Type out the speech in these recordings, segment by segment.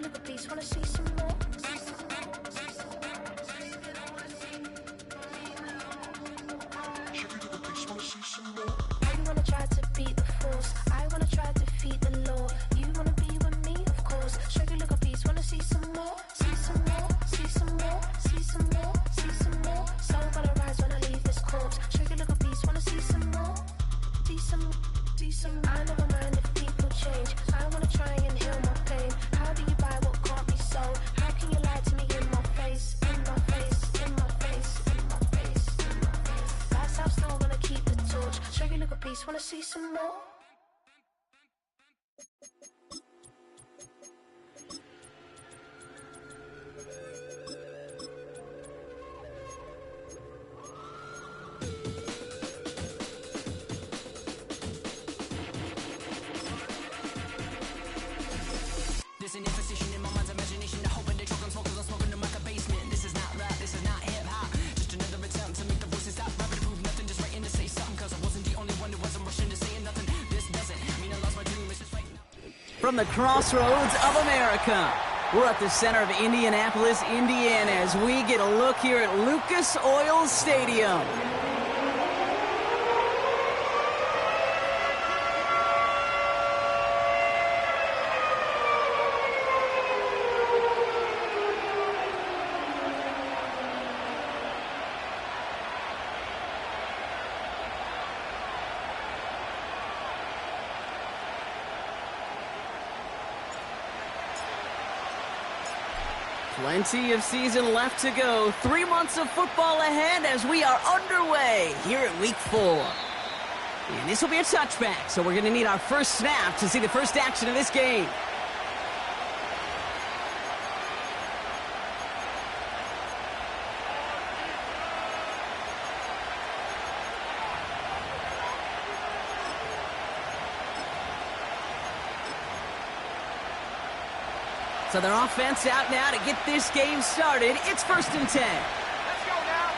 look at these, wanna see some more? You wanna try to beat the force, I wanna try to defeat the law. You wanna be with me, of course. Sugar look at these, wanna see some more? See some more, see some more, see some more, see some more. Soul gonna rise when I leave this corpse. Sugar look at these, wanna see some more? See some, see some. I never mind if people change. I wanna try and heal my pain. How do you buy what can't be sold? How can you lie to me in my face, in my face, in my face, in my face, in my face? That's how still gonna keep the torch. Sugar look at these, wanna see some more? There's an imposition in my mind's imagination. I hope and they choke on smoke 'cause I'm smoking them like a basement. This is not rap, this is not hip-hop. Just another attempt to make the voices stop rapping to prove nothing. Just writing to say something 'cause I wasn't the only one who wasn't rushing to saying nothing. This doesn't mean I lost my dream, it's just right now. From the crossroads of America, we're at the center of Indianapolis, Indiana, as we get a look here at Lucas Oil Stadium. Plenty of season left to go. 3 months of football ahead as we are underway here at Week 4. And this will be a touchback, so we're going to need our first snap to see the first action of this game. So their offense out now to get this game started. It's 1st and 10. Let's go now.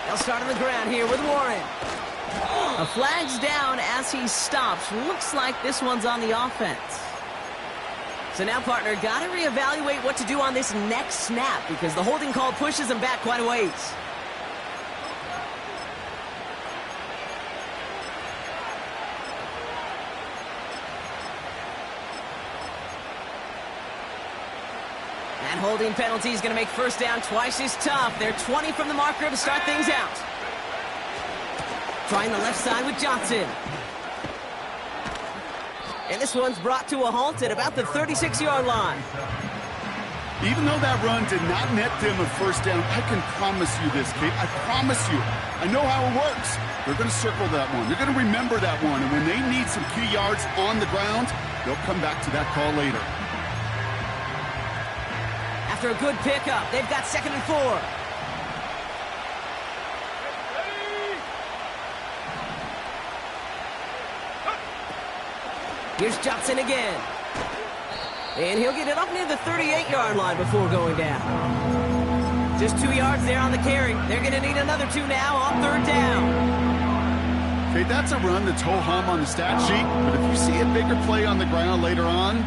They'll start on the ground here with Warren. A flag's down as he stops. Looks like this one's on the offense. So now, partner, got to reevaluate what to do on this next snap because the holding call pushes him back quite a ways. And holding penalty is going to make first down twice as tough. They're 20 from the marker to start things out. Trying the left side with Johnson. And this one's brought to a halt at about the 36-yard line. Even though that run did not net them a first down, I can promise you this, Kate. I promise you. I know how it works. They're going to circle that one. They're going to remember that one. And when they need some key yards on the ground, they'll come back to that call later. After a good pickup, they've got 2nd and 4. Here's Johnson again. And he'll get it up near the 38-yard line before going down. Just 2 yards there on the carry. They're going to need another 2 now on 3rd down. Okay, that's a run that's ho-hum on the stat sheet, but if you see a bigger play on the ground later on,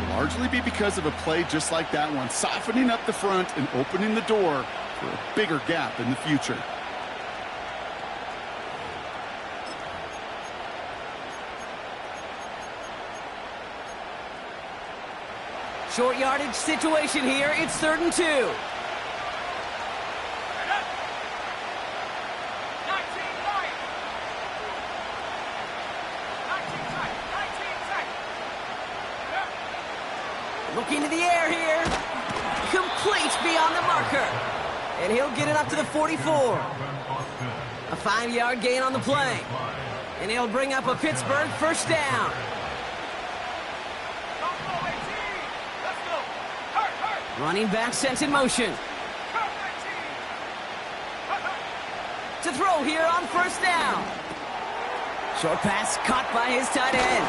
it'll largely be because of a play just like that one, softening up the front and opening the door for a bigger gap in the future. Short yardage situation here. It's 3rd and 2. Looking to the air here. Complete beyond the marker. And he'll get it up to the 44. A 5-yard gain on the play. And he'll bring up a Pittsburgh first down. Running back sent in motion. To throw here on 1st down. Short pass caught by his tight end.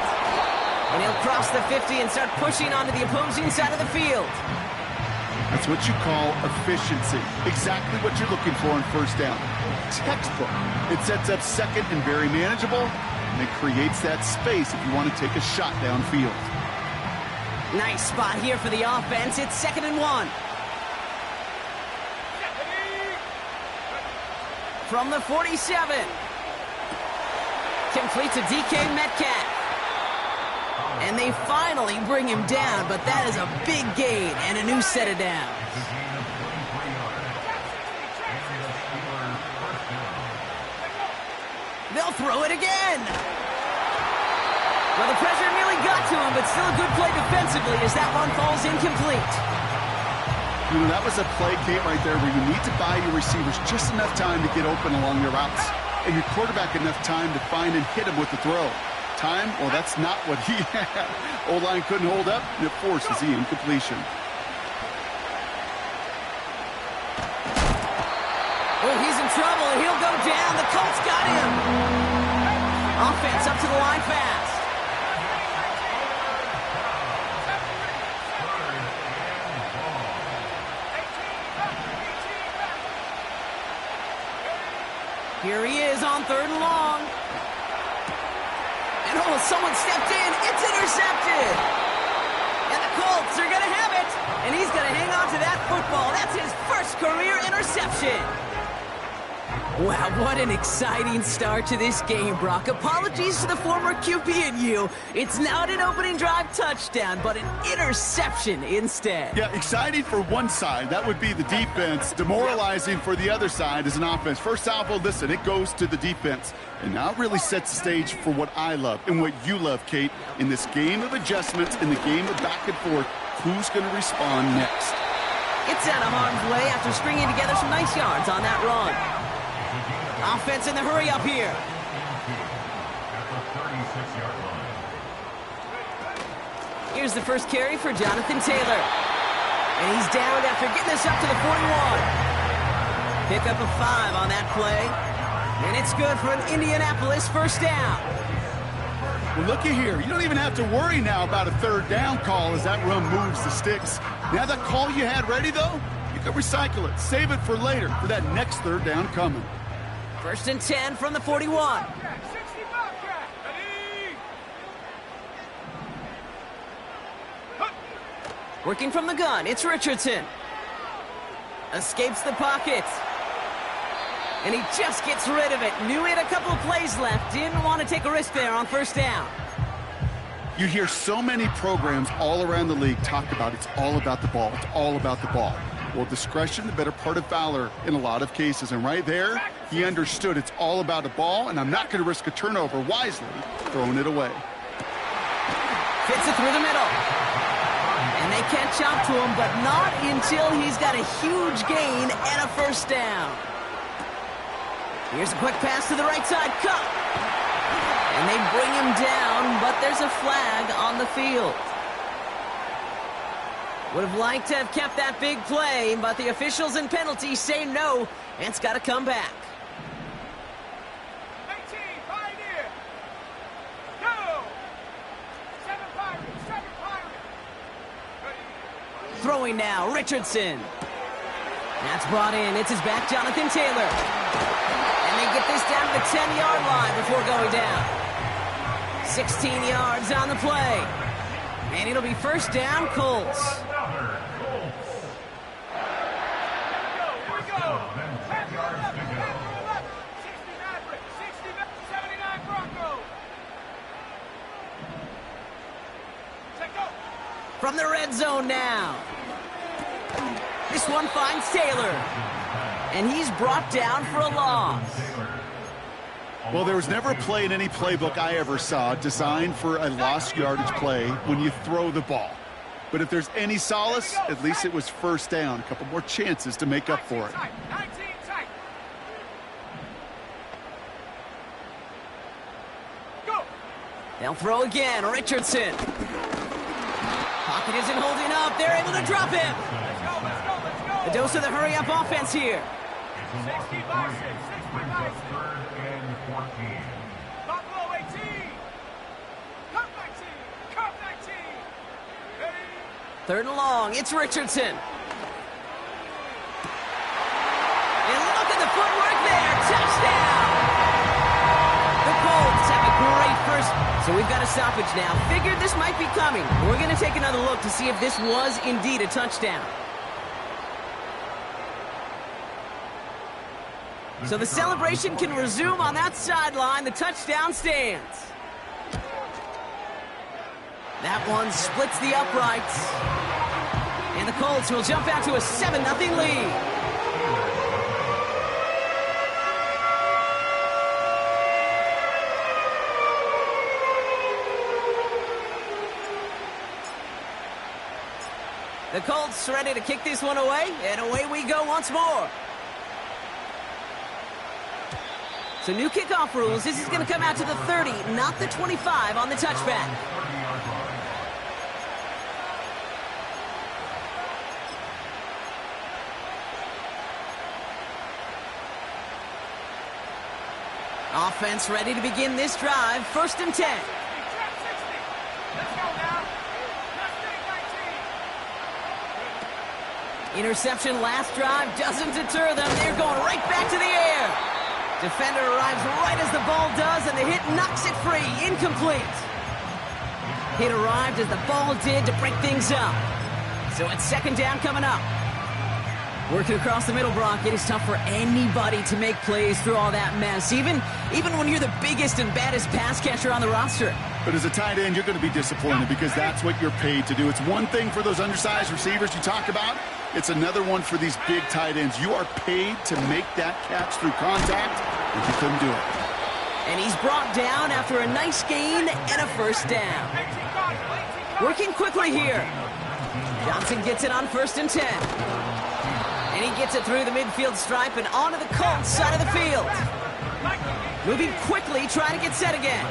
And he'll cross the 50 and start pushing onto the opposing side of the field. That's what you call efficiency. Exactly what you're looking for on 1st down. Textbook. It sets up 2nd and very manageable, and it creates that space if you want to take a shot downfield. Nice spot here for the offense. It's 2nd and 1. From the 47. Complete to DK Metcalf. And they finally bring him down, but that is a big gain and a new set of downs. They'll throw it again. Well, the pressure nearly got to him, but still a good play defensively as that one falls incomplete. You know, that was a play, Kate, right there where you need to buy your receivers just enough time to get open along their routes, and your quarterback enough time to find and hit him with the throw. Time? Well, that's not what he had. O-line couldn't hold up, and it forces the incompletion. Oh, he's in trouble. He'll go down. The Colts got him. Offense up to the line fast. Here he is on 3rd and long. And oh, someone stepped in. It's intercepted. And the Colts are going to have it. And he's going to hang on to that football. That's his first career interception. Wow, what an exciting start to this game, Brock. Apologies to the former QB and you. It's not an opening drive touchdown, but an interception instead. Yeah, exciting for one side. That would be the defense. Demoralizing for the other side as an offense. First salvo, listen, it goes to the defense. And now it really sets the stage for what I love and what you love, Kate. In this game of adjustments, in the game of back and forth, who's going to respond next? It's out of harm's way after stringing together some nice yards on that run. Offense in the hurry up here. Here's the first carry for Jonathan Taylor. And he's down after getting this up to the 41. Pick up a 5 on that play. And it's good for an Indianapolis first down. Well, looky here. You don't even have to worry now about a 3rd down call as that run moves the sticks. Now that call you had ready, though, you can recycle it. Save it for later for that next 3rd down coming. 1st and 10 from the 41. Working from the gun, it's Richardson. Escapes the pocket. And he just gets rid of it. Knew he had a couple of plays left. Didn't want to take a risk there on 1st down. You hear so many programs all around the league talk about it's all about the ball. It's all about the ball. Well, discretion, the better part of valor in a lot of cases. And right there, he understood it's all about the ball, and I'm not going to risk a turnover wisely, throwing it away. Fits it through the middle. And they catch up to him, but not until he's got a huge gain and a 1st down. Here's a quick pass to the right side. Cut. And they bring him down, but there's a flag on the field. Would have liked to have kept that big play, but the officials and penalties say no, and it's got to come back. 18, Pioneer. Go. 7 Pirates, 7 Pirates. Throwing now, Richardson. That's brought in. It's his back, Jonathan Taylor. And they get this down to the 10-yard line before going down. 16 yards on the play. And it'll be 1st down, Colts. From the red zone now. This one finds Taylor. And he's brought down for a loss. Well, there was never a play in any playbook I ever saw designed for a lost yardage play when you throw the ball. But if there's any solace, at least it was 1st down. A couple more chances to make up for it. They'll throw again. Richardson. Pocket isn't holding up. They're able to drop him. A dose of the hurry-up offense here. 60 by 6, 60 by 6. Buffalo 18. Come 19. Come 19. Ready? 3rd and long. It's Richardson. And look at the footwork there. Touchdown. The Colts have a great first So we've got a stoppage now. Figured this might be coming. We're going to take another look to see if this was indeed a touchdown. So the celebration can resume on that sideline. The touchdown stands. That one splits the uprights. And the Colts will jump out to a 7-0 lead. The Colts ready to kick this one away, and away we go once more. So new kickoff rules. This is going to come out to the 30, not the 25 on the touchback. Offense ready to begin this drive. 1st and 10. Interception last drive doesn't deter them. They're going right back to the air. Defender arrives right as the ball does, and the hit knocks it free. Incomplete. Hit arrived as the ball did to break things up. So it's 2nd down coming up. Working across the middle, Brock, it is tough for anybody to make plays through all that mess, even when you're the biggest and baddest pass catcher on the roster. But as a tight end, you're going to be disappointed because that's what you're paid to do. It's one thing for those undersized receivers you talk about. It's another one for these big tight ends. You are paid to make that catch through contact, and you couldn't do it. And he's brought down after a nice gain and a 1st down. Working quickly here. Johnson gets it on 1st and 10. And he gets it through the midfield stripe and onto the Colts side of the field. Moving quickly, trying to get set again.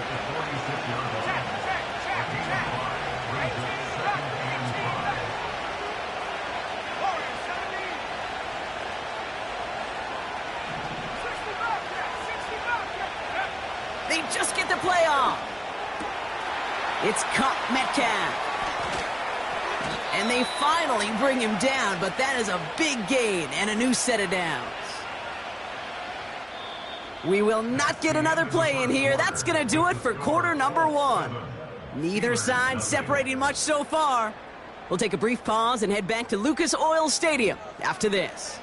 They just get the play off. It's caught Metcalf. And they finally bring him down, but that is a big gain and a new set of downs. We will not get another play in here. That's going to do it for quarter number 1. Neither side separating much so far. We'll take a brief pause and head back to Lucas Oil Stadium after this.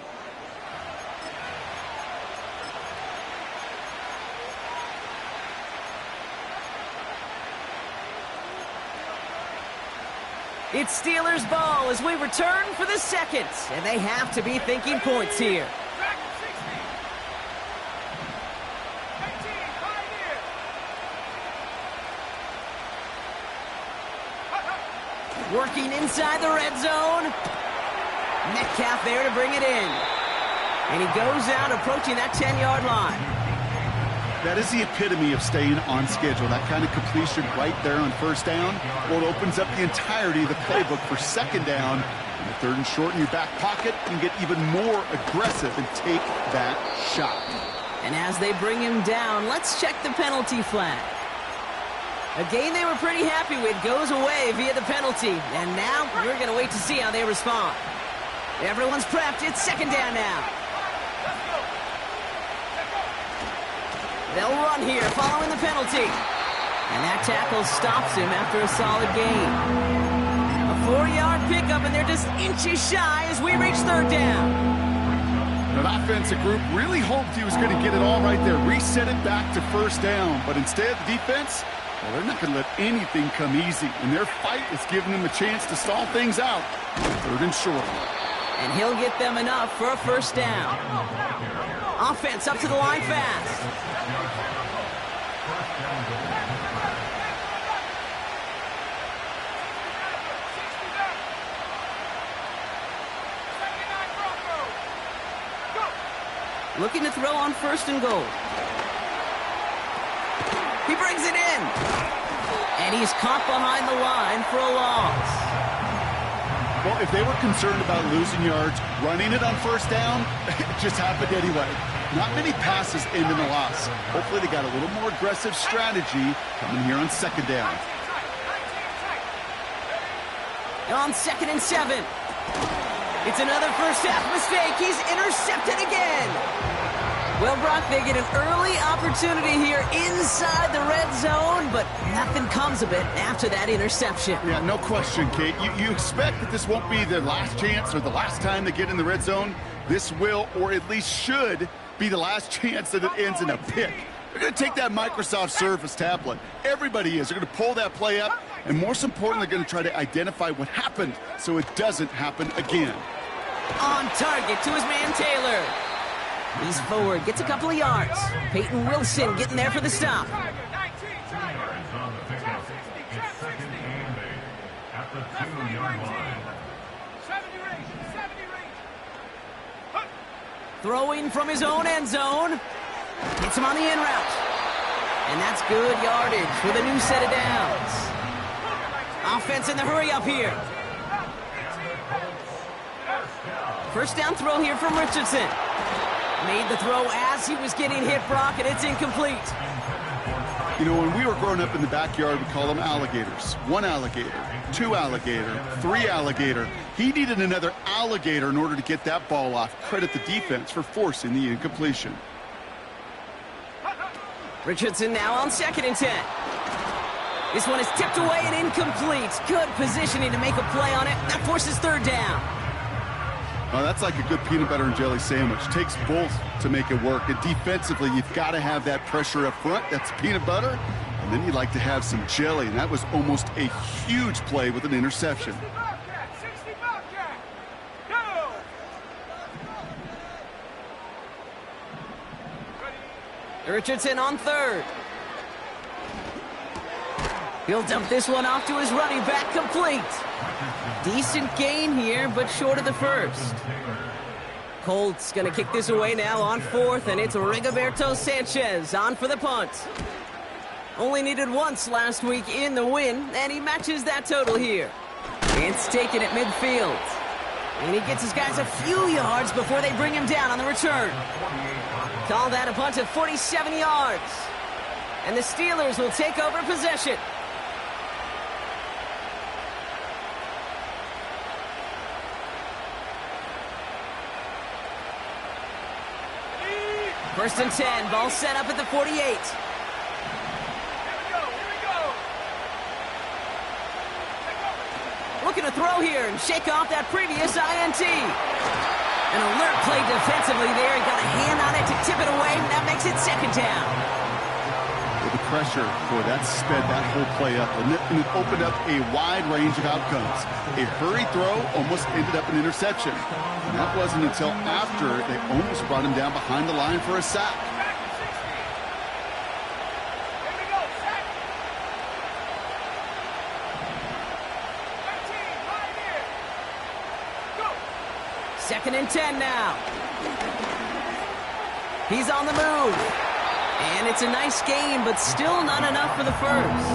It's Steelers ball as we return for the 2nd, and they have to be thinking points here. Working inside the red zone. Metcalf there to bring it in. And he goes out approaching that 10-yard line. That is the epitome of staying on schedule. That kind of completion right there on 1st down. Well, it opens up the entirety of the playbook for 2nd down. And the 3rd and short in your back pocket and get even more aggressive and take that shot. And as they bring him down, let's check the penalty flag. A game they were pretty happy with goes away via the penalty. And now we're going to wait to see how they respond. Everyone's prepped. It's 2nd down now. They'll run here following the penalty. And that tackle stops him after a solid gain. A 4-yard pickup, and they're just inches shy as we reach 3rd down. That offensive group really hoped he was going to get it all right there, reset it back to 1st down. But instead, the defense, well, they're not going to let anything come easy. And their fight is giving them a chance to stall things out. 3rd and short. And he'll get them enough for a 1st down. Offense up to the line fast. Looking to throw on 1st and goal. He brings it in. And he's caught behind the line for a loss. Well, if they were concerned about losing yards, running it on 1st down, it just happened anyway. Not many passes end in a loss. Hopefully they got a little more aggressive strategy coming here on 2nd down. On 2nd and 7. It's another first half mistake. He's intercepted again. Well, Brock, they get an early opportunity here inside the red zone, but nothing comes of it after that interception. Yeah, no question, Kate. You expect that this won't be their last chance or the last time they get in the red zone. This will, or at least should, be the last chance that it ends in a pick. They're going to take that Microsoft Surface tablet. Everybody is. They're going to pull that play up, and most importantly, they're going to try to identify what happened so it doesn't happen again. On target to his man Taylor. He's forward, gets a couple of yards. Peyton Wilson getting there for the stop. Tiger, 19, Tiger. 60, 70 range, 70 range. Hup. Throwing from his own end zone. Hits him on the in route. And that's good yardage with a new set of downs. Offense in the hurry up here. First down throw here from Richardson. Made the throw as he was getting hit, Brock, and it's incomplete. You know, when we were growing up in the backyard, we call them alligators. 1 alligator, 2 alligator, 3 alligator. He needed another alligator in order to get that ball off. Credit the defense for forcing the incompletion. Richardson now on 2nd and 10. This one is tipped away and incomplete. Good positioning to make a play on it. That forces 3rd down. Well, that's like a good peanut butter and jelly sandwich. Takes both to make it work. And defensively, you've got to have that pressure up front. That's peanut butter. And then you like to have some jelly. And that was almost a huge play with an interception. 60 Bobcat. Go. Richardson on 3rd. He'll dump this one off to his running back, complete. Decent gain here, but short of the first. Colts going to kick this away now on 4th, and it's Rigoberto Sanchez on for the punt. Only needed once last week in the win, and he matches that total here. It's taken at midfield. And he gets his guys a few yards before they bring him down on the return. Call that a punt of 47 yards. And the Steelers will take over possession. First and 10, ball set up at the 48. Here we go. Looking to throw here and shake off that previous INT. An alert play defensively there. He got a hand on it to tip it away, and that makes it 2nd down. With the pressure, boy, that sped that whole play up, and it opened up a wide range of outcomes. A hurried throw almost ended up an interception. And that wasn't until after they almost brought him down behind the line for a sack. Back to 60. Here we go. Sack. 19, right here. Go. 2nd and 10 now. He's on the move. And it's a nice game, but still not enough for the first.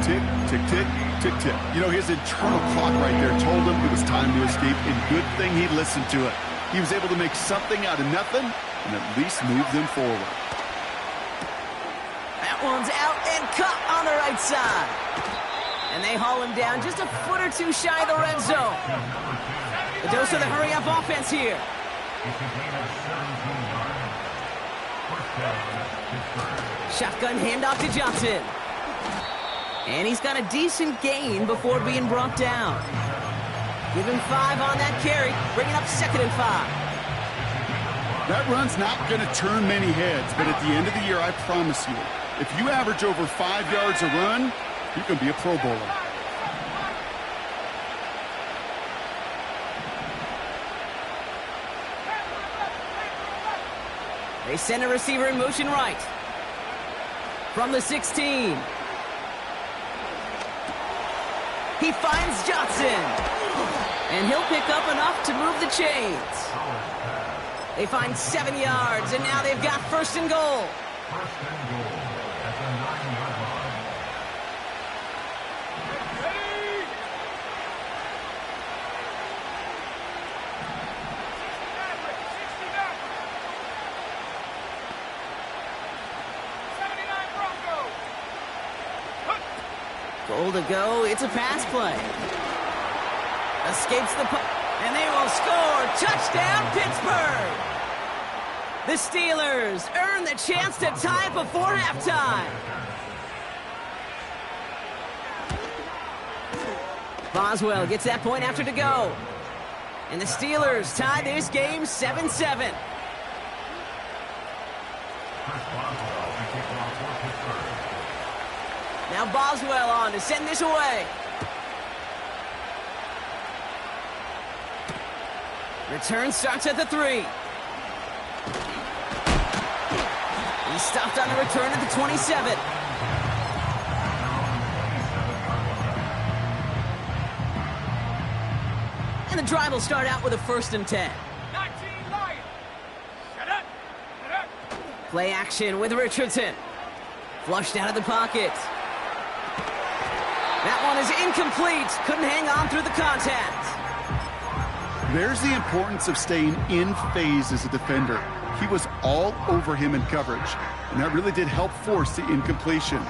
Tick, tick, tick, tick, tick. You know, his internal clock right there told him it was time to escape, and good thing he listened to it. He was able to make something out of nothing and at least move them forward. That one's out and cut on the right side. And they haul him down just a foot or two shy of the red zone. A dose of the hurry-up offense here. Shotgun handoff to Johnson. And he's got a decent gain before being brought down. Give him 5 on that carry, bringing up 2nd and 5. That run's not going to turn many heads, but at the end of the year, I promise you, if you average over 5 yards a run, you can be a Pro Bowler. They send a receiver in motion right. From the 16. He finds Johnson. And he'll pick up enough to move the chains. They find 7 yards, and now they've got 1st and goal. At the 9-yard line. Ready. 69. 79 Broncos. Goal to go. It's a pass play. Escapes the and they will score. Touchdown, Pittsburgh. The Steelers earn the chance to tie it before halftime. Boswell gets that point after to go. And the Steelers tie this game 7-7. Now Boswell on to send this away. Return starts at the 3. He's stopped on the return at the 27. And the drive will start out with a 1st and 10. 19 Lions. Shut up. Shut up. Play action with Richardson. Flushed out of the pocket. That one is incomplete. Couldn't hang on through the contact. There's the importance of staying in phase as a defender. He was all over him in coverage, and that really did help force the incompletion.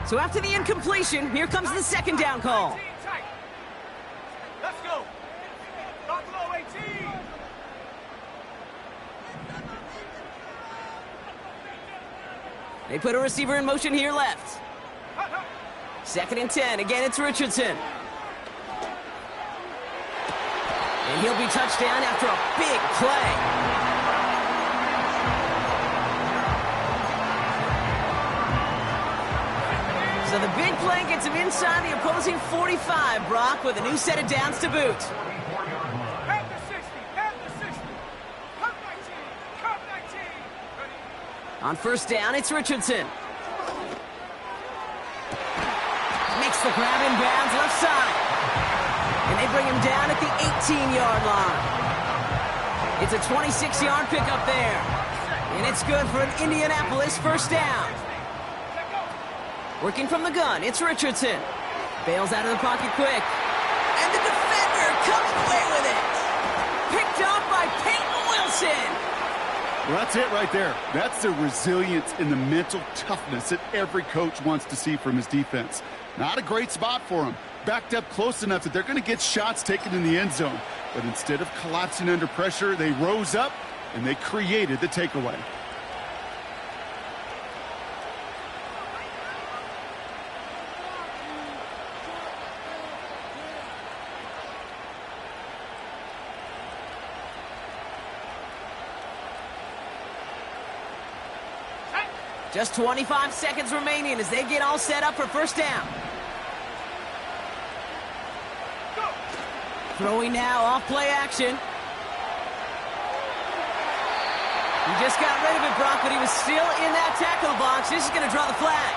So after the incompletion, here comes the 2nd down call. 19 tight. Let's go. Drop below 18. They put a receiver in motion here left. 2nd and 10. Again, it's Richardson. And he'll be touched down after a big play. So the big play gets him inside the opposing 45, Brock, with a new set of downs to boot. Have the 60. Have the 60. Come 19. Come 19. Ready? On 1st down, it's Richardson. Makes the grab in bounds left side. And they bring him down at the 18-yard line. It's a 26-yard pickup there. And it's good for an Indianapolis 1st down. Working from the gun, it's Richardson. Bails out of the pocket quick. And the defender coming away with it. Picked off by Peyton Wilson. Well, that's it right there. That's the resilience and the mental toughness that every coach wants to see from his defense. Not a great spot for him. Backed up close enough that they're going to get shots taken in the end zone. But instead of collapsing under pressure, they rose up and they created the takeaway. Just 25 seconds remaining as they get all set up for 1st down. Throwing now off play action. He just got rid of it, Brock, but he was still in that tackle box. This is going to draw the flag.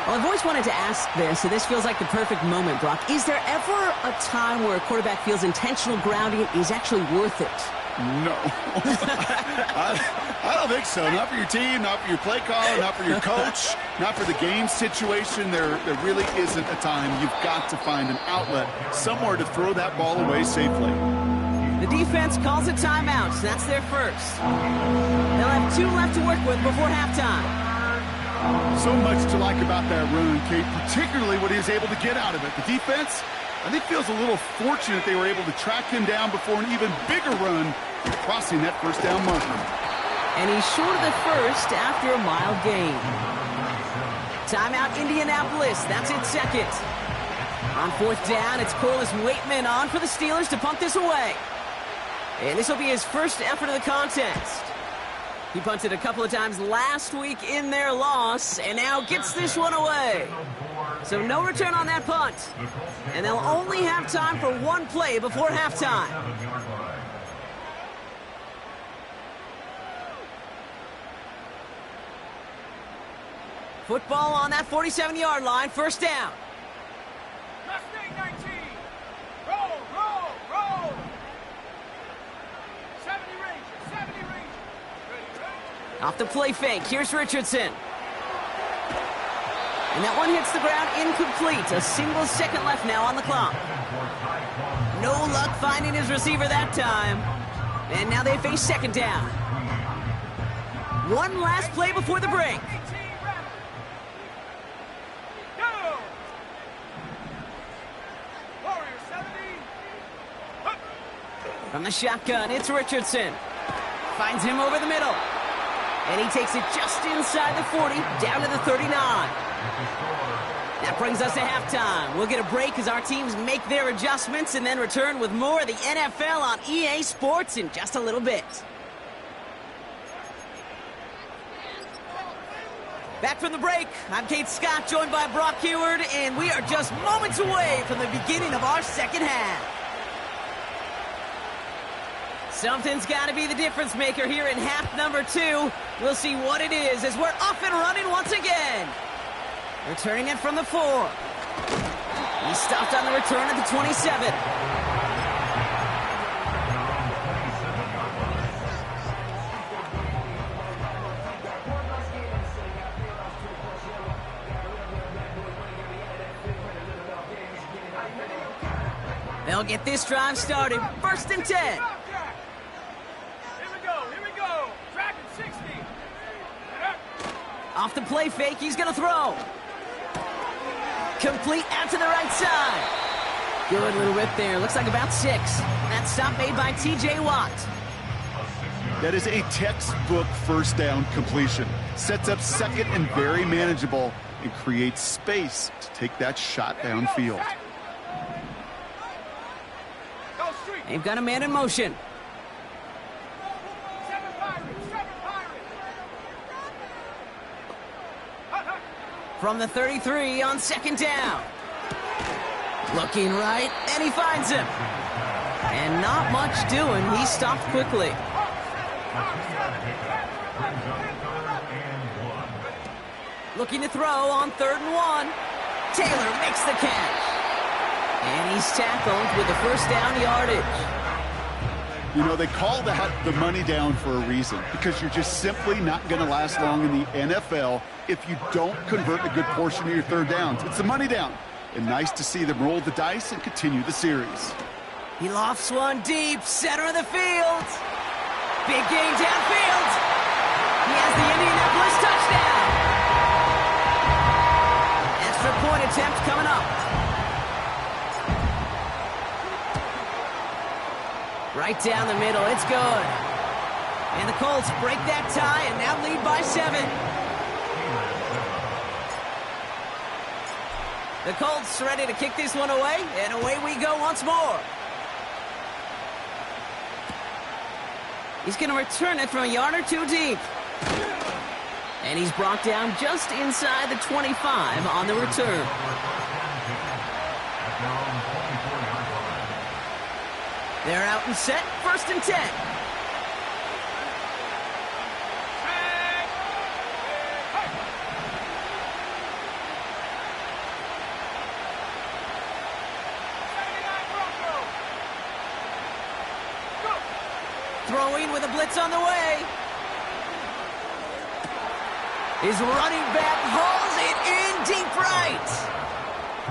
Well, I've always wanted to ask this, so this feels like the perfect moment, Brock. Is there ever a time where a quarterback feels intentional grounding is actually worth it? No. I don't think so. Not for your team, not for your play caller, not for your coach, not for the game situation. There really isn't a time. You've got to find an outlet, somewhere to throw that ball away safely. The defense calls a timeout. That's their 1st. They'll have 2 left to work with before halftime. So much to like about that run, Kate, particularly what he was able to get out of it. The defense, I think, feels a little fortunate they were able to track him down before an even bigger run, crossing that 1st down marker. And he's short of the 1st after a mild gain. Timeout Indianapolis. That's its 2nd. On 4th down, it's Corliss Waitman on for the Steelers to punt this away. And this will be his 1st effort of the contest. He punted a couple of times last week in their loss, and now gets this one away. So no return on that punt. And they'll only have time for 1 play before halftime. Football on that 47-yard line, 1st down. Mustang 19. Roll, roll, roll. 70 Rangers, 70 Rangers. Ready. Off the play fake, here's Richardson. And that one hits the ground incomplete. A single second left now on the clock. No luck finding his receiver that time. And now they face 2nd down. One last play before the break. Go! Warrior 70. From the shotgun, it's Richardson. Finds him over the middle. And he takes it just inside the 40, down to the 39. That brings us to halftime. We'll get a break as our teams make their adjustments and then return with more of the NFL on EA Sports in just a little bit. Back from the break, I'm Kate Scott, joined by Brock Heward, and we are just moments away from the beginning of our second half. Something's got to be the difference maker here in half number 2. We'll see what it is as we're off and running once again. Returning it from the 4. He stopped on the return at the 27. They'll get this drive started. First and 10. Here we go. Dragon 60. Off the play fake, he's going to throw. Complete out to the right side. Good little rip there. Looks like about 6. That stop made by T.J. Watt. That is a textbook first down completion. Sets up second and very manageable and creates space to take that shot downfield. They've got a man in motion. 7 Pirates. From the 33 on second down. Looking right, and he finds him. And not much doing. He stopped quickly. Looking to throw on 3rd and 1. Taylor makes the catch. And he's tackled with the first down yardage. You know, they call that the money down for a reason, because you're just simply not going to last long in the NFL if you don't convert a good portion of your third downs. It's the money down. And nice to see them roll the dice and continue the series. He lofts one deep, center of the field. Big game downfield. He has the Indianapolis touchdown. Extra point attempt coming up. Right down the middle, it's good. And the Colts break that tie and now lead by 7. The Colts ready to kick this one away, and away we go once more. He's going to return it from a yard or 2 deep. And he's brought down just inside the 25 on the return. They're out and set, 1st and 10. Throwing with a blitz on the way. His running back hauls it in deep right.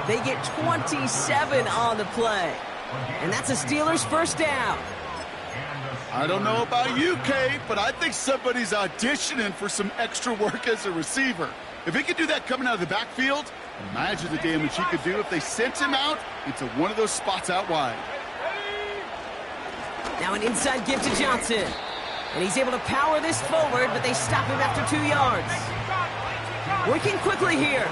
They get 27 on the play. And that's a Steelers first down. I don't know about you, Kate, but I think somebody's auditioning for some extra work as a receiver. If he could do that coming out of the backfield, imagine the damage he could do if they sent him out into one of those spots out wide. Now an inside give to Johnson. And he's able to power this forward, but they stop him after 2 yards. Working quickly here.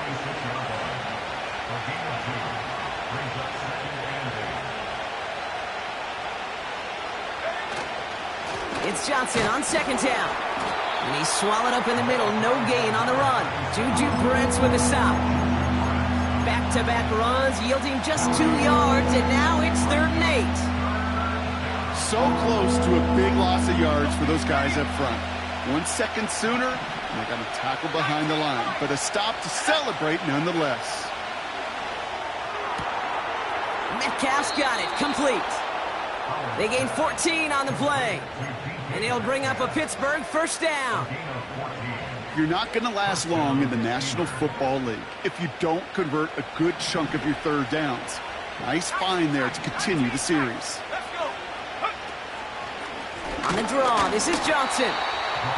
It's Johnson on second down. And he's swallowed up in the middle. No gain on the run. Juju Brents with a stop. Back-to-back runs yielding just 2 yards, and now it's 3rd and 8. So close to a big loss of yards for those guys up front. 1 second sooner, and they got a tackle behind the line. But a stop to celebrate nonetheless. Metcalf's got it. Complete. They gain 14 on the play. And it'll bring up a Pittsburgh first down. You're not going to last long in the National Football League if you don't convert a good chunk of your third downs. Nice find there to continue the series. On the draw, this is Johnson.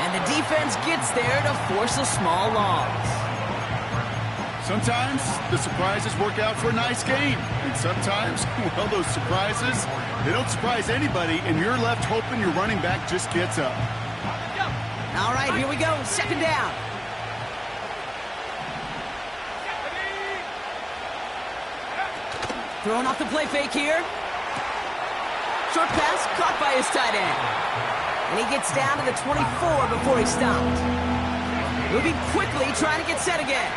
And the defense gets there to force a small loss. Sometimes the surprises work out for a nice game. And sometimes, well, those surprises, they don't surprise anybody, and you're left hoping your running back just gets up. All right, here we go. Second down. Throwing off the play fake here. Short pass caught by his tight end. And he gets down to the 24 before he stopped. Moving quickly, trying to get set again.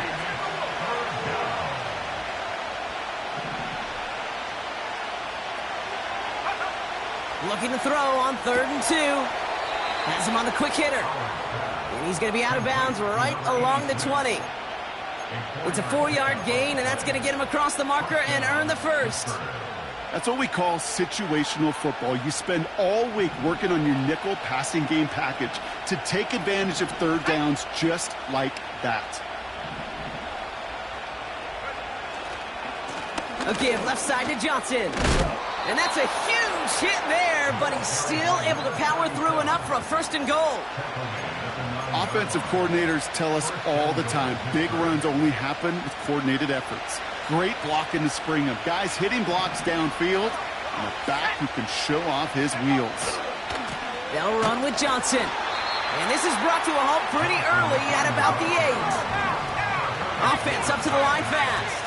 Looking to throw on 3rd and 2. Has him on the quick hitter. And he's going to be out of bounds right along the 20. It's a 4-yard gain, and that's going to get him across the marker and earn the first. That's what we call situational football. You spend all week working on your nickel passing game package to take advantage of third downs just like that. A give left side to Johnson. And that's a huge hit there, but he's still able to power through enough for a 1st and goal. Offensive coordinators tell us all the time, big runs only happen with coordinated efforts. Great blocking to spring them. Guys hitting blocks downfield, and a back who can show off his wheels. They'll run with Johnson. And this is brought to a halt pretty early at about the 8. Offense up to the line fast.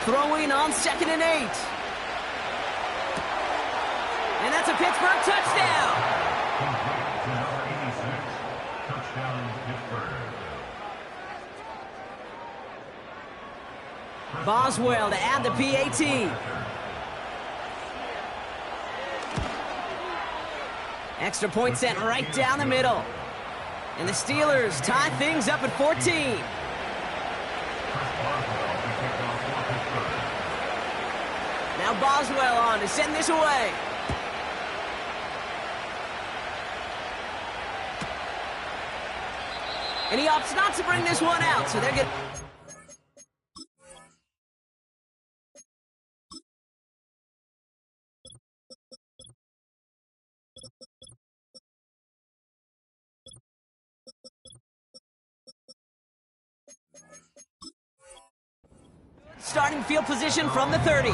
Throwing on 2nd and 8. And that's a Pittsburgh touchdown. Boswell to add the PAT. Extra point sent right down the middle. And the Steelers tie things up at 14. Now Boswell on to send this away. And he opts not to bring this one out, so they're getting... Starting field position from the 30.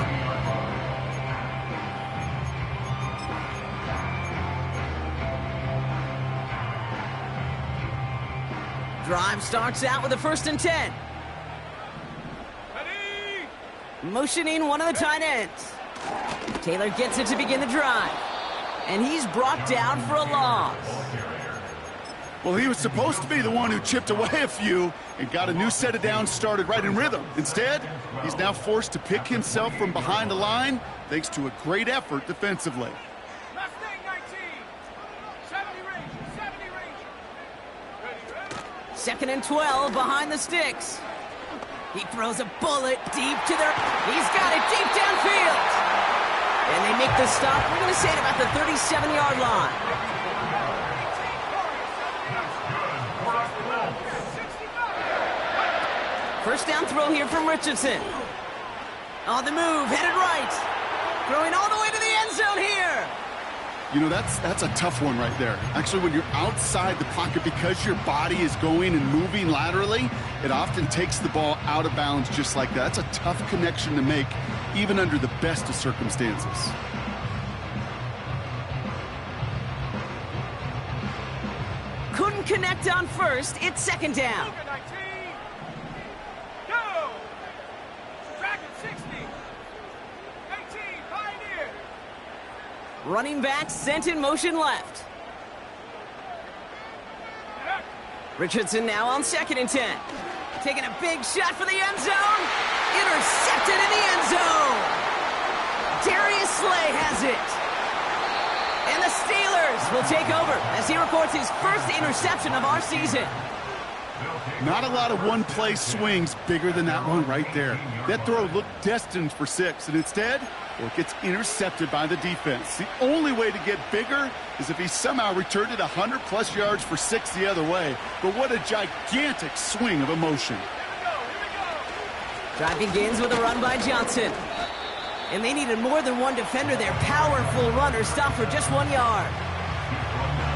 Drive starts out with a 1st and 10. Motioning one of the tight ends. Taylor gets it to begin the drive. And he's brought down for a loss. Well, he was supposed to be the one who chipped away a few and got a new set of downs started right in rhythm. Instead, he's now forced to pick himself from behind the line thanks to a great effort defensively. Mustang 19. 70 Ranger. 2nd and 12 behind the sticks. He throws a bullet deep to their... He's got it deep downfield. And they make the stop, we're going to say it about the 37-yard line. First down throw here from Richardson. On the move, headed right. Throwing all the way to the end zone here. You know, that's a tough one right there. Actually, when you're outside the pocket, because your body is going and moving laterally, it often takes the ball out of bounds just like that. That's a tough connection to make, even under the best of circumstances. Couldn't connect on first. It's 2nd down. Go! Dragon 60. 18, Pioneer. Running back sent in motion left. Richardson now on 2nd and 10. Taking a big shot for the end zone. Intercepted in the end zone. Darius Slay has it. And the Steelers will take over as he records his first interception of our season. Not a lot of one-play swings bigger than that one right there. That throw looked destined for 6, and instead, well, it gets intercepted by the defense. The only way to get bigger is if he somehow returned it 100-plus yards for 6 the other way. But what a gigantic swing of emotion. Drive begins with a run by Johnson. And they needed more than one defender there. Powerful runner stopped for just 1 yard.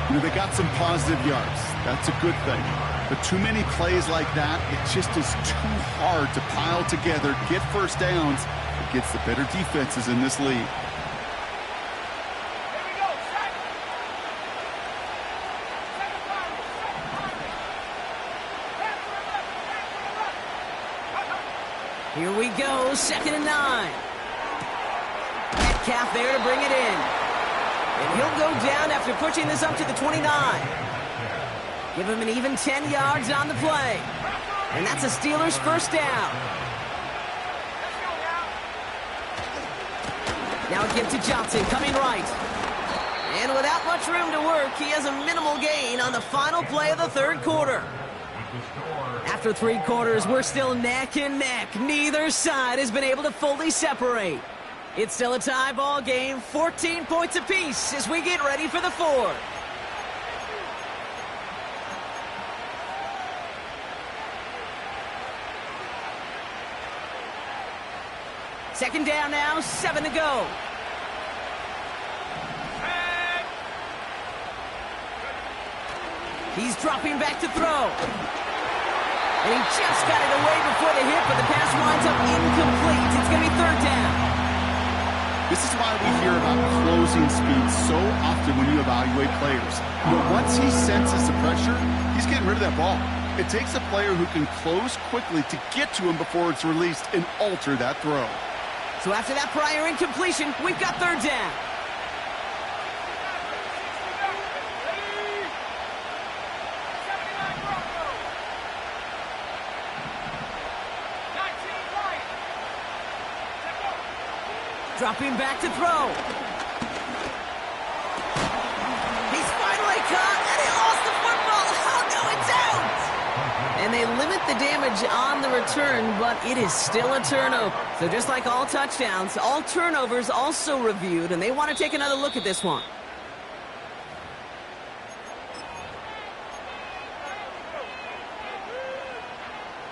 You know, they got some positive yards. That's a good thing. But too many plays like that, it just is too hard to pile together, get first downs against the better defenses in this league. Here we go, 2nd and 9. Metcalf there to bring it in. And he'll go down after pushing this up to the 29. Give him an even 10 yards on the play. And that's a Steelers first down. Now a give to Johnson, coming right. And without much room to work, he has a minimal gain on the final play of the third quarter. After 3 quarters, we're still neck and neck. Neither side has been able to fully separate. It's still a tie ball game, 14 points apiece as we get ready for the fourth. Second down now, 7 to go. He's dropping back to throw. And he just got it away before the hit, but the pass winds up incomplete. It's going to be 3rd down. This is why we hear about closing speed so often when you evaluate players. You know, once he senses the pressure, he's getting rid of that ball. It takes a player who can close quickly to get to him before it's released and alter that throw. So after that prior incompletion, we've got 3rd down. Dropping back to throw. He's finally caught, and he lost the football. Oh, no, it's out! And they limit the damage on the return, but it is still a turnover. So just like all touchdowns, all turnovers also reviewed, and they want to take another look at this one.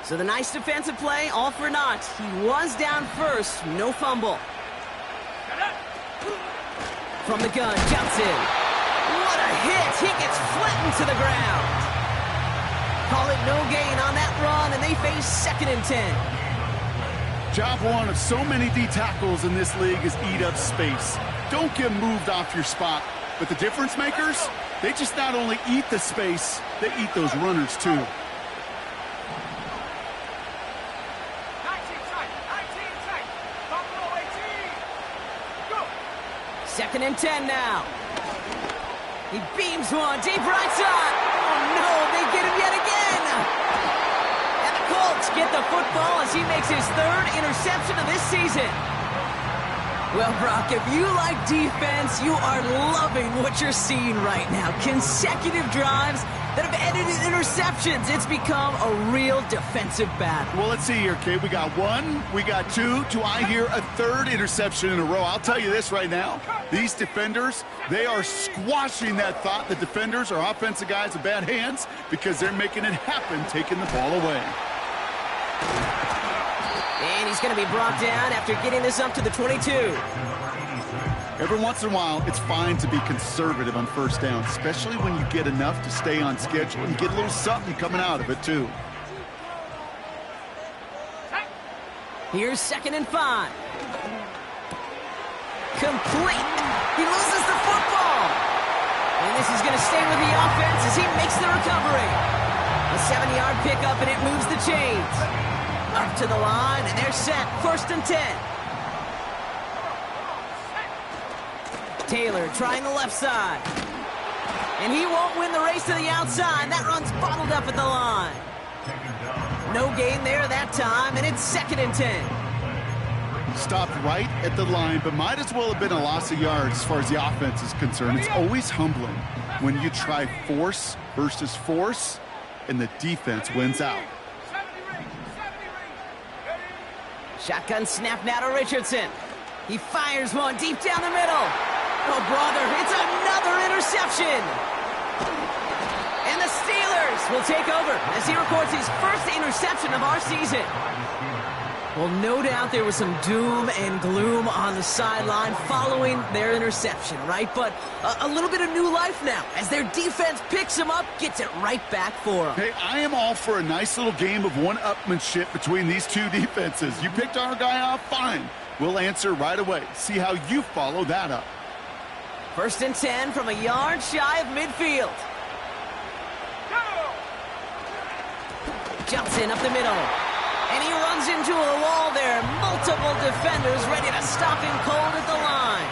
So the nice defensive play, all for naught. He was down first, no fumble. From the gun, Johnson. What a hit! He gets flattened to the ground. Call it no gain on that run, and they face 2nd and 10. Job one of so many D tackles in this league is eat up space. Don't get moved off your spot. But the difference makers, they just not only eat the space, they eat those runners too. 19 tight. Buffalo 18. Go. 2nd and 10 now. He beams one deep right side. Oh no, they get him yet again. And the Colts get the football as he makes his 3rd interception of this season. Well, Brock, if you like defense, you are loving what you're seeing right now. Consecutive drives that have ended in interceptions. It's become a real defensive battle. Well, let's see here, Kate. We got 1, we got 2. Do I hear a 3rd interception in a row? I'll tell you this right now. These defenders, they are squashing that thought the defenders are offensive guys with bad hands because they're making it happen, taking the ball away. And he's going to be brought down after getting this up to the 22. Every once in a while, it's fine to be conservative on first down, especially when you get enough to stay on schedule and get a little something coming out of it, too. Here's 2nd and 5. Complete. He loses the football. And this is going to stay with the offense as he makes the recovery. A 7-yard pickup, and it moves the chains. Up to the line, and they're set. 1st and 10. Taylor trying the left side. And he won't win the race to the outside. That run's bottled up at the line. No gain there that time, and it's 2nd and 10. Stopped right at the line, but might as well have been a loss of yards as far as the offense is concerned. It's always humbling when you try force versus force, and the defense wins out. Shotgun snap now to Richardson. He fires one deep down the middle. Oh, brother, it's another interception. And the Steelers will take over as he records his 1st interception of our season. Well, no doubt there was some doom and gloom on the sideline following their interception, right? But a little bit of new life now as their defense picks them up, gets it right back for them. Hey, I am all for a nice little game of one-upmanship between these two defenses. You picked our guy off, fine. We'll answer right away. See how you follow that up. 1st and 10 from a yard shy of midfield. Johnson up the middle. And he runs into a wall there. Multiple defenders ready to stop him cold at the line.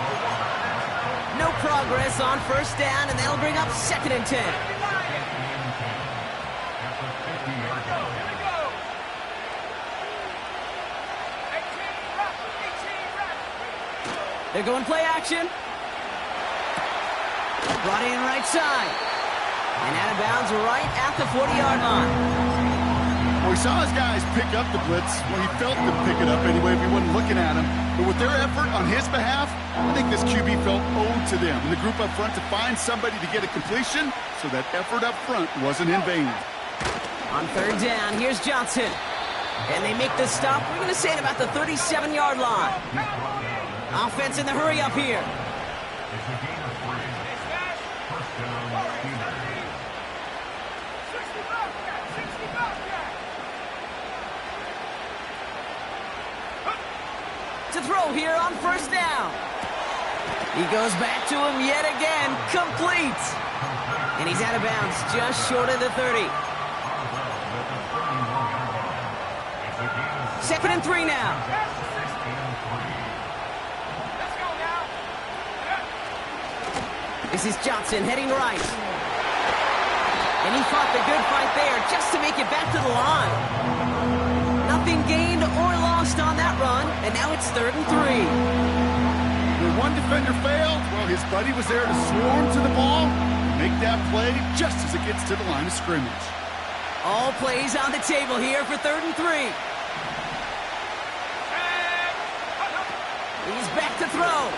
No progress on 1st down, and that'll bring up 2nd and 10. They're going play action. Brought in right side. And out of bounds right at the 40-yard line. Well, we saw his guys pick up the blitz. Well, he felt them pick it up anyway if he wasn't looking at him. But with their effort on his behalf, I think this QB felt owed to them. And the group up front to find somebody to get a completion, so that effort up front wasn't in vain. On 3rd down, here's Johnson. And they make the stop, we're going to say at about the 37-yard line. Offense in the hurry up here. To throw here on 1st down. He goes back to him yet again, complete. And he's out of bounds, just short of the 30. 2nd and 3 now. This is Johnson heading right. And he fought the good fight there just to make it back to the line. Nothing gained or lost on that run, and now it's 3rd and 3. When one defender failed, well, his buddy was there to swarm to the ball, make that play just as it gets to the line of scrimmage. All plays on the table here for 3rd and 3. He's back to throw.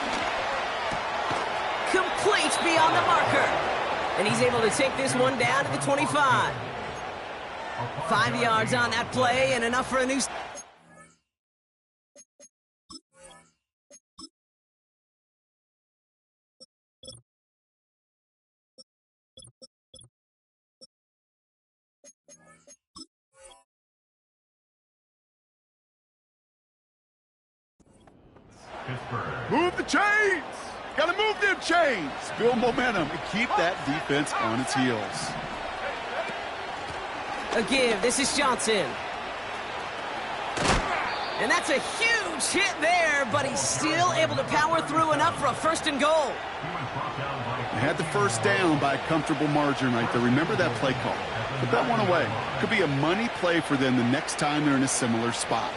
Complete beyond the marker. And he's able to take this one down to the 25. 5 yards on that play and enough for a new... Move the chains! Gotta move them chains! Build momentum and keep that defense on its heels. A give. This is Johnson. And that's a huge hit there, but he's still able to power through enough for a 1st and goal. They had the 1st down by a comfortable margin right there. Remember that play call. Put that one away. Could be a money play for them the next time they're in a similar spot.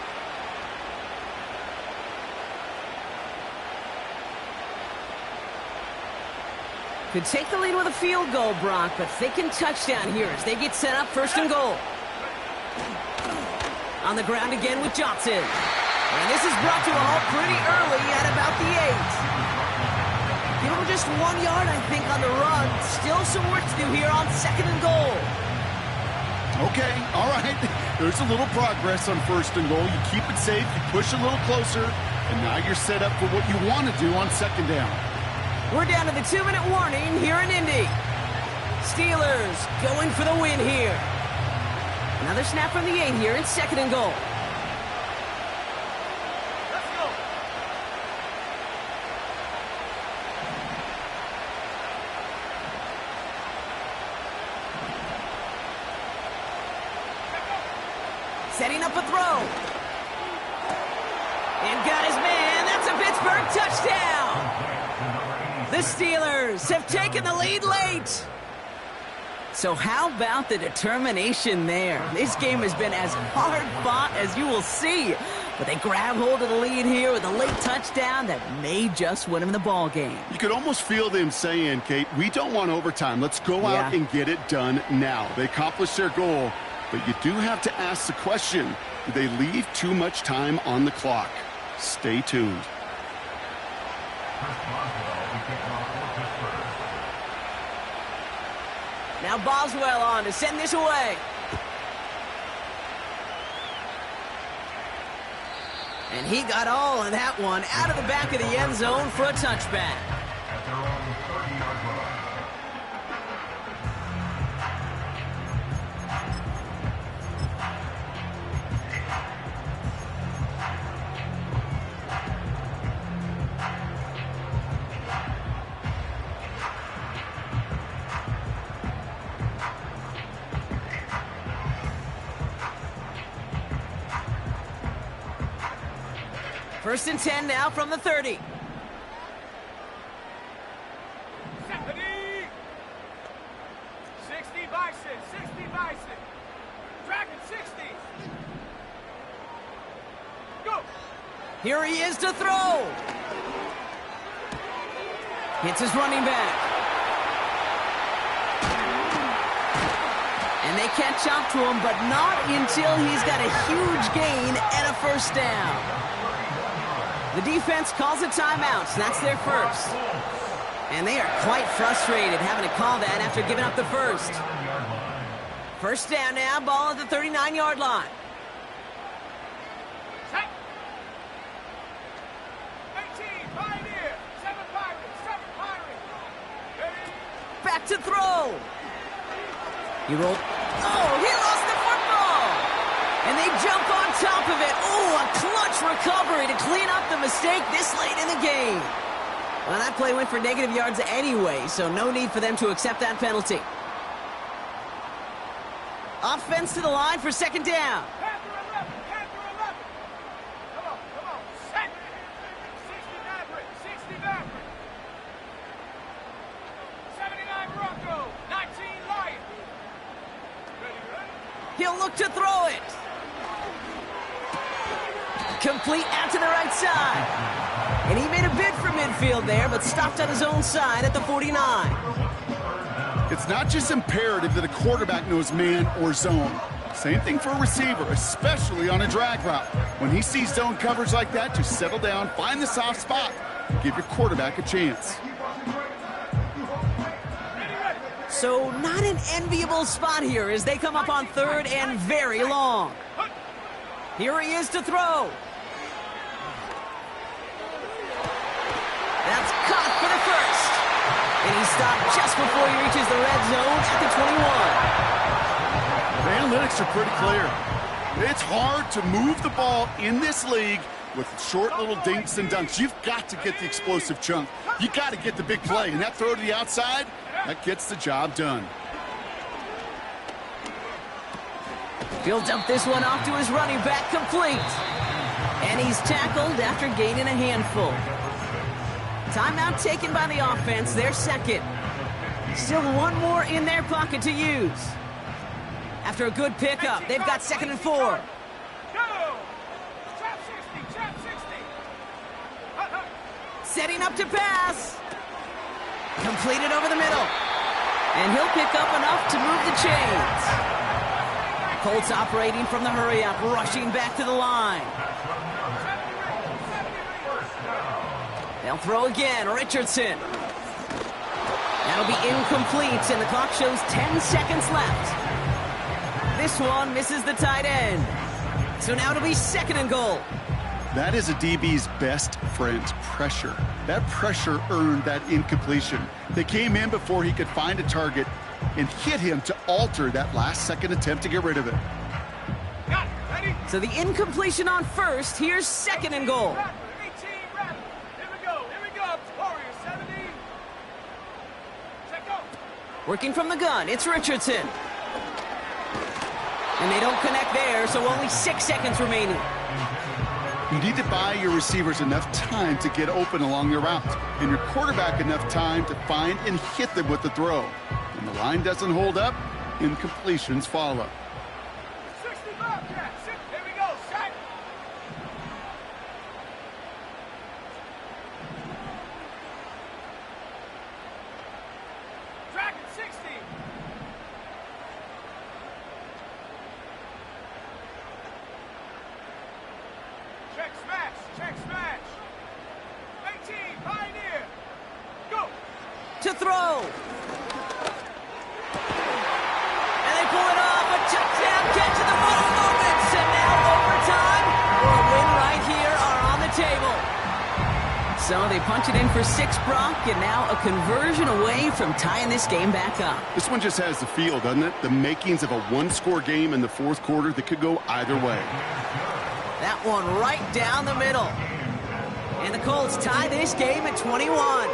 Could take the lead with a field goal, Brock, but thinking touchdown here as they get set up 1st and goal. On the ground again with Johnson. And this is brought to a halt pretty early at about the 8. Give him just 1 yard, I think, on the run. Still some work to do here on 2nd and goal. Okay, all right. There's a little progress on 1st and goal. You keep it safe, you push a little closer, and now you're set up for what you want to do on 2nd down. We're down to the 2-minute warning here in Indy. Steelers going for the win here. Another snap from the 8 here in 2nd and goal. Let's go. Setting up a throw. And got his man. That's a Pittsburgh touchdown. The Steelers have taken the lead late. So how about the determination there? This game has been as hard fought as you will see. But they grab hold of the lead here with a late touchdown that may just win them the ball game. You could almost feel them saying, Kate, we don't want overtime. Let's go out and get it done now. They accomplished their goal, but you do have to ask the question, did they leave too much time on the clock? Stay tuned. Now Boswell on to send this away. And he got all of that one out of the back of the end zone for a touchback. At their own 30-yard line. First and 10 now from the 30. 70. 60 Bison. 60 Bison. Dragon 60. Go. Here he is to throw. Hits his running back. And they catch up to him, but not until he's got a huge gain and a first down. The defense calls a timeout, so that's their first. And they are quite frustrated having to call that after giving up the first. First down now, ball at the 39-yard line. Set. 18 Pioneer. 7 Pirates. 7 Pirates. Ready. Back to throw. He rolled. Oh, he lost the football. And they jump on top of it. Oh, a clutch recovery to clean up the mistake this late in the game. Well, that play went for negative yards anyway, so no need for them to accept that penalty. Offense to the line for second down. Panther 11. Panther 11. Come on. Come on. Set. 60 Maverick. 60 Maverick. 79 Bronco. 19 Lion. Ready, ready. He'll look to throw it. Complete out to the right side. And he made a bid for midfield there, but stopped on his own side at the 49. It's not just imperative that a quarterback knows man or zone. Same thing for a receiver, especially on a drag route. When he sees zone coverage like that, just settle down, find the soft spot, give your quarterback a chance. So not an enviable spot here as they come up on third and very long. Here he is to throw. That's caught for the first. And he stopped just before he reaches the red zone at the 21. The analytics are pretty clear. It's hard to move the ball in this league with short little dinks and dunks. You've got to get the explosive chunk. You got to get the big play. And that throw to the outside, that gets the job done. He'll dump this one off to his running back, complete. And he's tackled after gaining a handful. Timeout taken by the offense, their second. Still one more in their pocket to use. After a good pickup, they've got 2nd and 4. Go! Trap 60, trap 60. Hut, hut. Setting up to pass. Completed over the middle. And he'll pick up enough to move the chains. Colts operating from the hurry-up, rushing back to the line. They'll throw again, Richardson. That'll be incomplete, and the clock shows 10 seconds left. This one misses the tight end. So now it'll be 2nd and goal. That is a DB's best friend, pressure. That pressure earned that incompletion. They came in before he could find a target and hit him to alter that last-second attempt to get rid of it. Got it. Ready? So the incompletion on first. Here's 2nd and goal. Rapper, 18 Rapper. Here we go. Here we go. Warriors 70. Check go. Working from the gun, it's Richardson. And they don't connect there, so only 6 seconds remaining. You need to buy your receivers enough time to get open along their route, and your quarterback enough time to find and hit them with the throw. When the line doesn't hold up, incompletions follow. 65, yeah. Here we go. Set. Dragon 60. Check smash. Check smash. 18 Pioneer. Go. To throw. And they pull it off. A touchdown catch in the final moments. And now overtime for a win right here So they punch it in for 6, Brock, and now a conversion away from tying this game back up. This one just has the feel, doesn't it? The makings of a one-score game in the fourth quarter that could go either way. That one right down the middle. And the Colts tie this game at 21.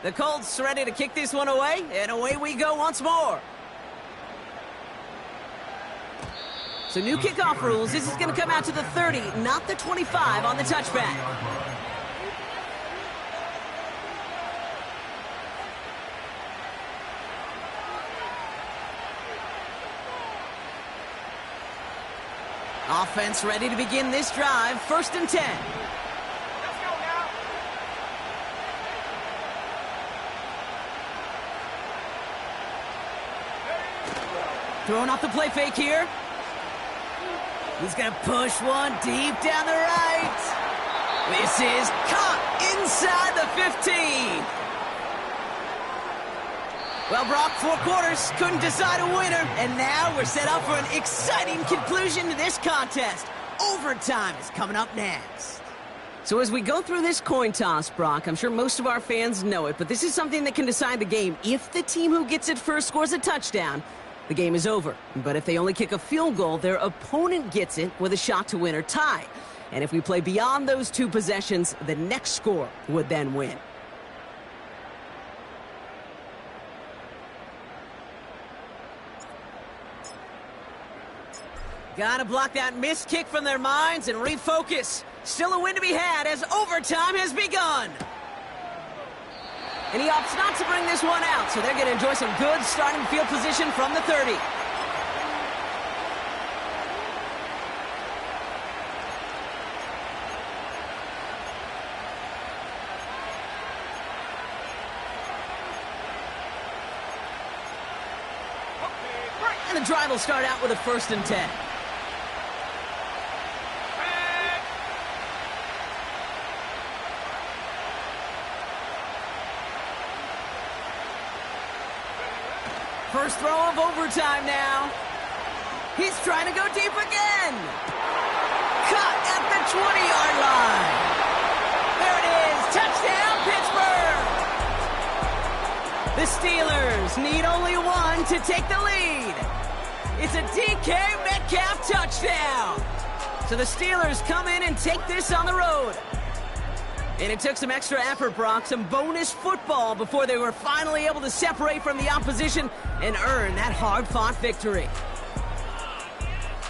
The Colts ready to kick this one away, and away we go once more. So new kickoff rules. This is going to come out to the 30, not the 25 on the touchback. Offense ready to begin this drive. 1st and 10. Throwing off the play fake here. He's going to push one deep down the right. This is caught inside the 15. Well, Brock, 4 quarters, couldn't decide a winner, and now we're set up for an exciting conclusion to this contest. Overtime is coming up next. So as we go through this coin toss, Brock, I'm sure most of our fans know it, but this is something that can decide the game. If the team who gets it first scores a touchdown, the game is over. But if they only kick a field goal, their opponent gets it with a shot to win or tie. And if we play beyond those 2 possessions, the next score would then win. Gotta block that missed kick from their minds and refocus. Still a win to be had as overtime has begun. And he opts not to bring this one out, so they're going to enjoy some good starting field position from the 30. And the drive will start out with a 1st and 10. First throw of overtime now. He's trying to go deep again. Cut at the 20-yard line. There it is. Touchdown, Pittsburgh. The Steelers need only 1 to take the lead. It's a DK Metcalf touchdown. So the Steelers come in and take this on the road. And it took some extra effort, Brock, some bonus football before they were finally able to separate from the opposition and earn that hard-fought victory.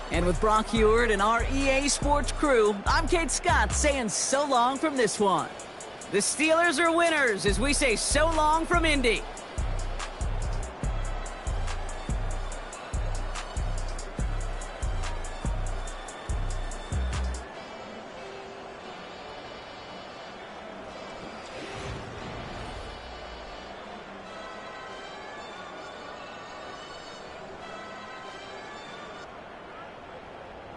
And with Brock Huard and our EA Sports crew, I'm Kate Scott saying so long from this one. The Steelers are winners as we say so long from Indy.